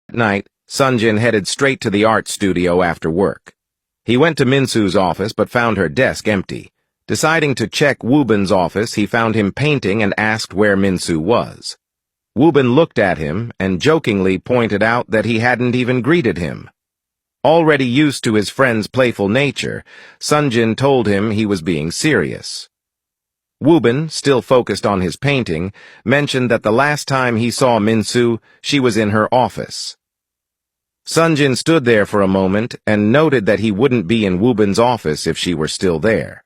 At night, Sunjin headed straight to the art studio after work. He went to Minsu's office but found her desk empty. Deciding to check Woobin's office, he found him painting and asked where Minsu was. Woobin looked at him and jokingly pointed out that he hadn't even greeted him. Already used to his friend's playful nature, Sunjin told him he was being serious. Woobin, still focused on his painting, mentioned that the last time he saw Minsu, she was in her office. Sunjin stood there for a moment and noted that he wouldn't be in Woobin's office if she were still there.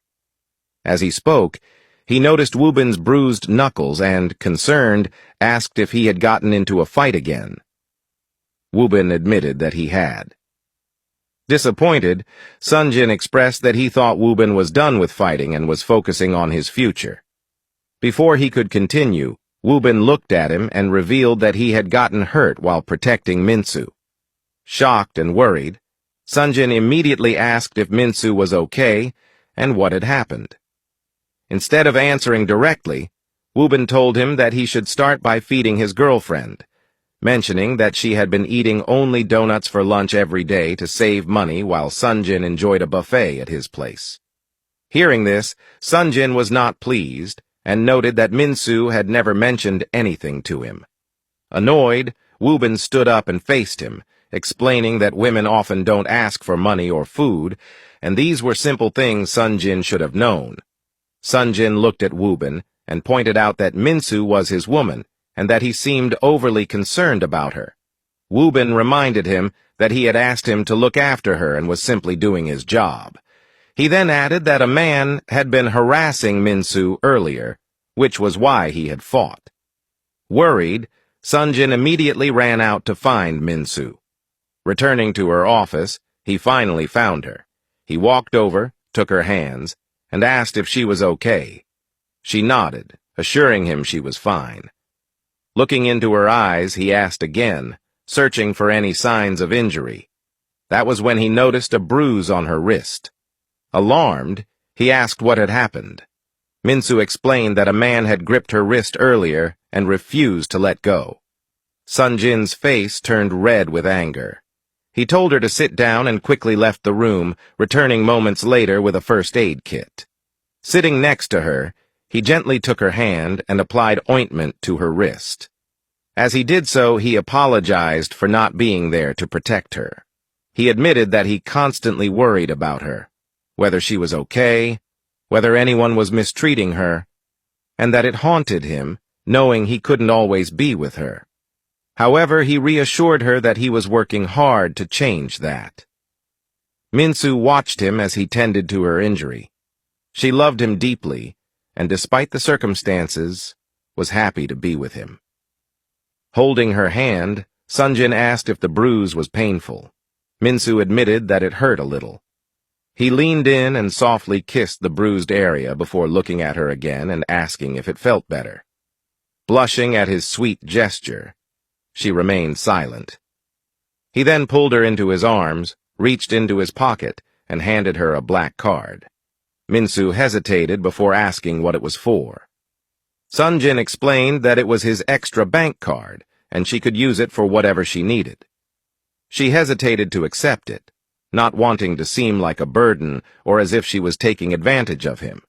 As he spoke, he noticed Woobin's bruised knuckles and, concerned, asked if he had gotten into a fight again. Woobin admitted that he had. Disappointed, Sunjin expressed that he thought Woobin was done with fighting and was focusing on his future. Before he could continue, Woobin looked at him and revealed that he had gotten hurt while protecting Minsu. Shocked and worried, Sunjin immediately asked if Minsu was okay and what had happened. Instead of answering directly, Woobin told him that he should start by feeding his girlfriend, mentioning that she had been eating only donuts for lunch every day to save money while Sunjin enjoyed a buffet at his place. Hearing this, Sunjin was not pleased and noted that Minsu had never mentioned anything to him. Annoyed, Woobin stood up and faced him, explaining that women often don't ask for money or food, and these were simple things Sunjin should have known. Sunjin looked at Woobin and pointed out that Minsu was his woman, and that he seemed overly concerned about her. Woobin reminded him that he had asked him to look after her and was simply doing his job. He then added that a man had been harassing Minsu earlier, which was why he had fought. Worried, Sunjin immediately ran out to find Minsu. Returning to her office, he finally found her. He walked over, took her hands, and asked if she was okay. She nodded, assuring him she was fine. Looking into her eyes, he asked again, searching for any signs of injury. That was when he noticed a bruise on her wrist. Alarmed, he asked what had happened. Minsu explained that a man had gripped her wrist earlier and refused to let go. Sunjin's face turned red with anger. He told her to sit down and quickly left the room, returning moments later with a first aid kit. Sitting next to her, he gently took her hand and applied ointment to her wrist. As he did so, he apologized for not being there to protect her. He admitted that he constantly worried about her, whether she was okay, whether anyone was mistreating her, and that it haunted him, knowing he couldn't always be with her. However, he reassured her that he was working hard to change that. Minsu watched him as he tended to her injury. She loved him deeply, and despite the circumstances, was happy to be with him. Holding her hand, Sunjin asked if the bruise was painful. Minsu admitted that it hurt a little. He leaned in and softly kissed the bruised area before looking at her again and asking if it felt better. Blushing at his sweet gesture, she remained silent. He then pulled her into his arms, reached into his pocket, and handed her a black card. Minsu hesitated before asking what it was for. Sunjin explained that it was his extra bank card, and she could use it for whatever she needed. She hesitated to accept it, not wanting to seem like a burden or as if she was taking advantage of him.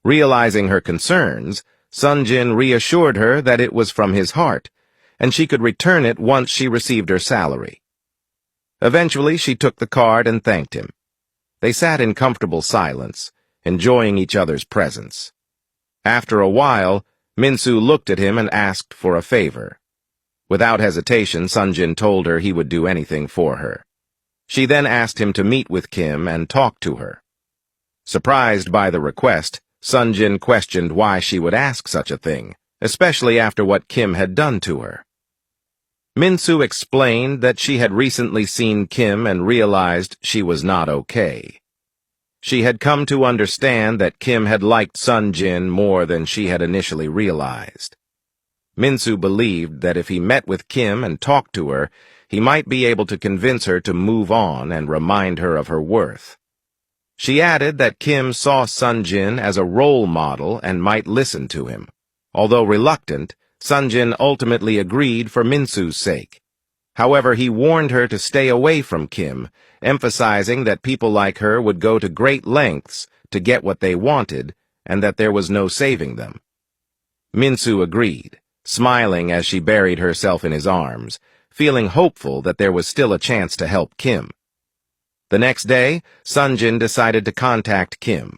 Realizing her concerns, Sunjin reassured her that it was from his heart, and she could return it once she received her salary. Eventually, she took the card and thanked him. They sat in comfortable silence, enjoying each other's presence. After a while, Minsu looked at him and asked for a favor. Without hesitation, Sunjin told her he would do anything for her. She then asked him to meet with Kim and talk to her. Surprised by the request, Sunjin questioned why she would ask such a thing, especially after what Kim had done to her. Minsu explained that she had recently seen Kim and realized she was not okay. She had come to understand that Kim had liked Sunjin more than she had initially realized. Minsu believed that if he met with Kim and talked to her, he might be able to convince her to move on and remind her of her worth. She added that Kim saw Sunjin as a role model and might listen to him. Although reluctant, Sunjin ultimately agreed for Minsu's sake. However, he warned her to stay away from Kim, emphasizing that people like her would go to great lengths to get what they wanted and that there was no saving them. Min-soo agreed, smiling as she buried herself in his arms, feeling hopeful that there was still a chance to help Kim. The next day, Sunjin decided to contact Kim.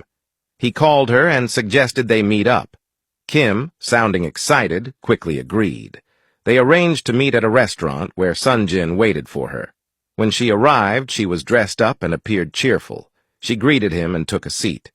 He called her and suggested they meet up. Kim, sounding excited, quickly agreed. They arranged to meet at a restaurant where Sunjin waited for her. When she arrived, she was dressed up and appeared cheerful. She greeted him and took a seat.